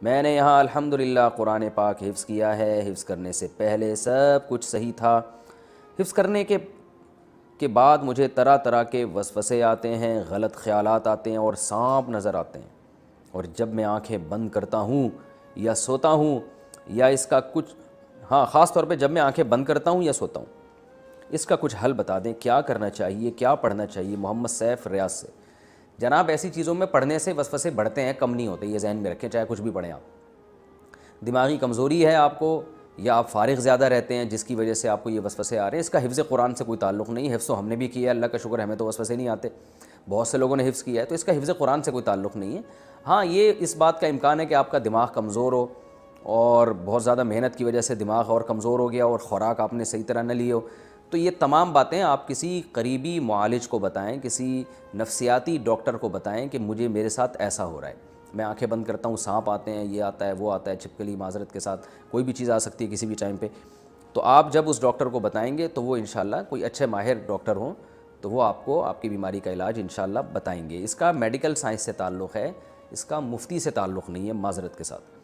میں نے یہاں الحمدللہ قرآن پاک حفظ کیا ہے، حفظ کرنے سے پہلے سب کچھ صحیح تھا، حفظ کرنے کے بعد مجھے طرح طرح کے وسوسے آتے ہیں، غلط خیالات آتے ہیں اور سانپ نظر آتے ہیں، اور جب میں آنکھیں بند کرتا ہوں یا سوتا ہوں یا اس کا کچھ خاص طور پہ جب میں آنکھیں بند کرتا ہوں یا سوتا ہوں، اس کا کچھ حل بتا دیں، کیا کرنا چاہیے، کیا پڑھنا چاہیے؟ محمد سیف ریاض سے۔ جناب ایسی چیزوں میں پڑھنے سے وسوسے بڑھتے ہیں، کم نہیں ہوتے، یہ ذہن میں رکھیں، چاہے کچھ بھی پڑھیں آپ۔ دماغی کمزوری ہے آپ کو، یا آپ فارغ زیادہ رہتے ہیں جس کی وجہ سے آپ کو یہ وسوسے آ رہے ہیں، اس کا حفظ قرآن سے کوئی تعلق نہیں ہے۔ حفظ تو ہم نے بھی کیا ہے، اللہ کا شکر، ہمیں تو وسوسے نہیں آتے، بہت سے لوگوں نے حفظ کیا ہے، تو اس کا حفظ قرآن سے کوئی تعلق نہیں ہے۔ ہاں یہ اس بات کا امکان ہے کہ آپ کا دماغ کمزور ہو اور بہت زیادہ محنت کی وجہ سے دماغ اور کمزور ہو گیا اور خوراک آپ نے صحیح طرح نہ لی ہو، تو یہ تمام باتیں آپ کسی قریبی معالج کو بتائیں، کسی نفسیاتی ڈاکٹر کو بتائیں کہ مجھے میرے ساتھ ایسا ہو رہا ہے، میں آنکھیں بند کرتا ہوں سانپ آتے ہیں، یہ آتا ہے وہ آتا ہے، چھپکلی معذرت کے ساتھ کوئی بھی چیز آ سکتی ہے کسی بھی ٹائم پہ، تو آپ جب اس ڈاکٹر کو بتائیں گے تو وہ انشاءاللہ کوئی اچھے ماہر ڈاکٹر ہوں تو وہ آپ کو آپ کی بیماری کا علاج انشاءاللہ بتائیں گے۔ اس کا میڈیکل سائنس سے تعلق ہے، اس کا مفتی سے تعلق نہیں ہے، معذرت کے ساتھ۔